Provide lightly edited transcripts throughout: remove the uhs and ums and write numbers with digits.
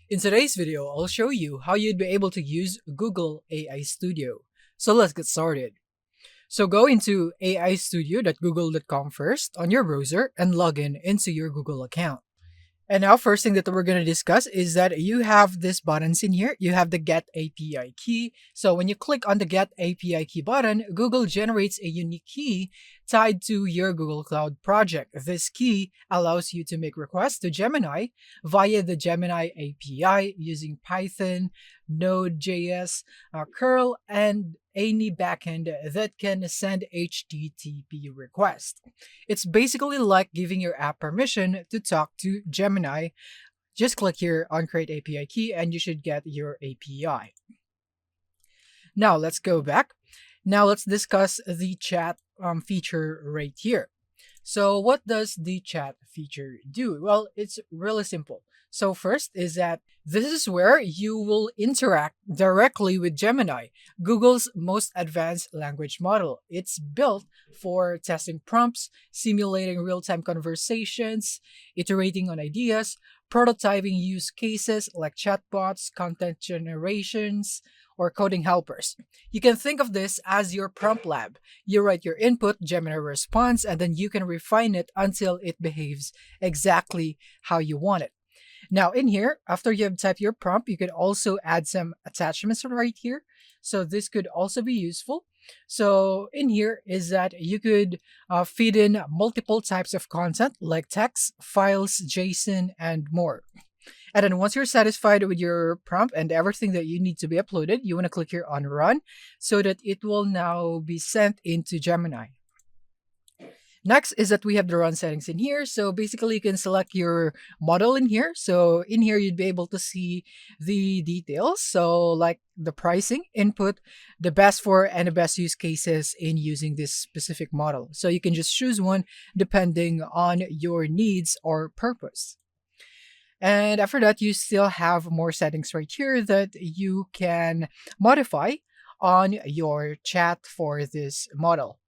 In today's video, I'll show you how you'd be able to use Google AI Studio. So let's get started. So go into aistudio.google.com first on your browser and log in into your Google account. And now, first thing that we're going to discuss is that you have these buttons in here. You have the Get API key. So when you click on the Get API key button, Google generates a unique key tied to your Google Cloud project. This key allows you to make requests to Gemini via the Gemini API using Python, Node.js, curl, and any backend that can send HTTP requests. It's basically like giving your app permission to talk to Gemini. Just click here on Create API Key and you should get your API. Now let's go back. Now let's discuss the chat feature right here. So what does the chat feature do? Well, it's really simple. So first is that this is where you will interact directly with Gemini, Google's most advanced language model. It's built for testing prompts, simulating real-time conversations, iterating on ideas, prototyping use cases like chatbots, content generations, or coding helpers. You can think of this as your prompt lab. You write your input, Gemini responds, and then you can refine it until it behaves exactly how you want it. Now, in here, after you have typed your prompt, you could also add some attachments right here. So this could also be useful. So in here is that you could feed in multiple types of content like text, files, JSON, and more. And then once you're satisfied with your prompt and everything that you need to be uploaded, you want to click here on Run so that it will now be sent into Gemini. Next is that we have the run settings in here. So basically you can select your model in here. So in here, you'd be able to see the details. So like the pricing, input, the best for and the best use cases in using this specific model. So you can just choose one depending on your needs or purpose. And after that, you still have more settings right here that you can modify on your chat for this model.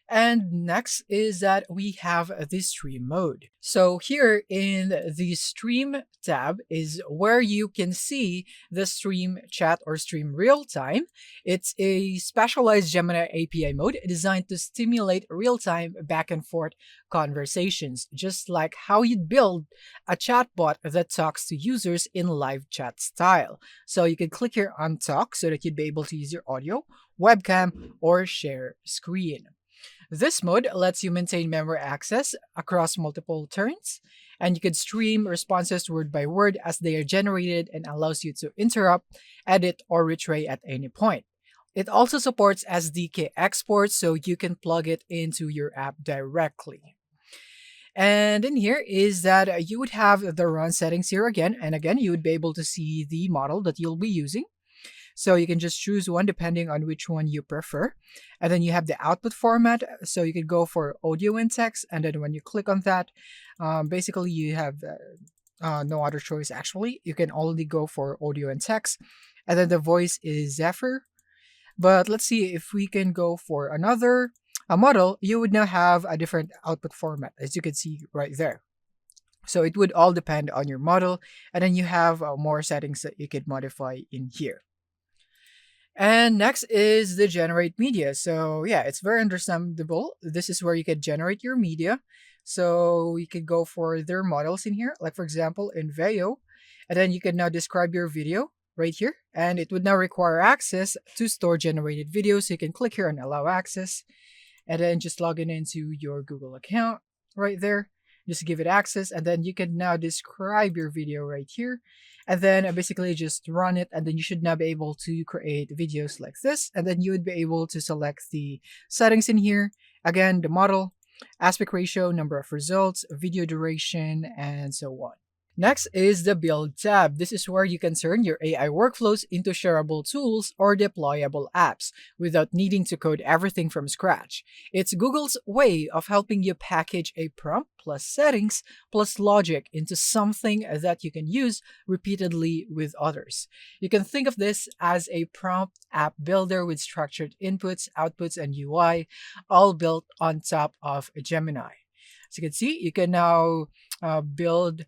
And next is that we have the stream mode. So here in the stream tab is where you can see the stream chat or stream real time. It's a specialized Gemini API mode designed to stimulate real time back and forth conversations, just like how you'd build a chatbot that talks to users in live chat style. So you can click here on talk so that you'd be able to use your audio, webcam, or share screen. This mode lets you maintain memory access across multiple turns, and you can stream responses word by word as they are generated and allows you to interrupt, edit, or retray at any point. It also supports SDK exports, so you can plug it into your app directly. And in here is that you would have the run settings here again, and again, you would be able to see the model that you'll be using. So you can just choose one depending on which one you prefer. And then you have the output format. So you could go for audio and text. And then when you click on that, basically you have no other choice actually. You can only go for audio and text. And then the voice is Zephyr. But let's see if we can go for another model. You would now have a different output format, as you can see right there. So it would all depend on your model. And then you have more settings that you could modify in here. And next is the generate media. So yeah, it's very understandable. This is where you could generate your media. So you could go for their models in here, like for example, in Veo. And then you can now describe your video right here. And it would now require access to store generated videos. So you can click here on allow access and then just log in into your Google account right there. Just give it access, and then you can now describe your video right here, and then basically just run it, and then you should now be able to create videos like this, and then you would be able to select the settings in here. Again, the model, aspect ratio, number of results, video duration, and so on. Next is the Build tab. This is where you can turn your AI workflows into shareable tools or deployable apps without needing to code everything from scratch. It's Google's way of helping you package a prompt plus settings plus logic into something that you can use repeatedly with others. You can think of this as a prompt app builder with structured inputs, outputs, and UI, all built on top of Gemini. As you can see, you can now build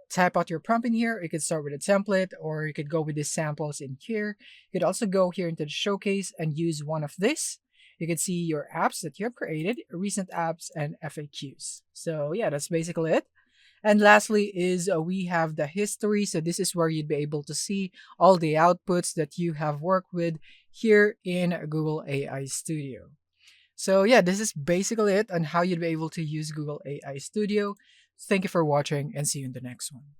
type out your prompt in here. You could start with a template, or you could go with the samples in here. You could also go here into the showcase and use one of this. You can see your apps that you have created, recent apps, and FAQs. So yeah, that's basically it. And lastly is we have the history. So this is where you'd be able to see all the outputs that you have worked with here in Google AI Studio. So yeah, this is basically it on how you'd be able to use Google AI Studio. Thank you for watching and see you in the next one.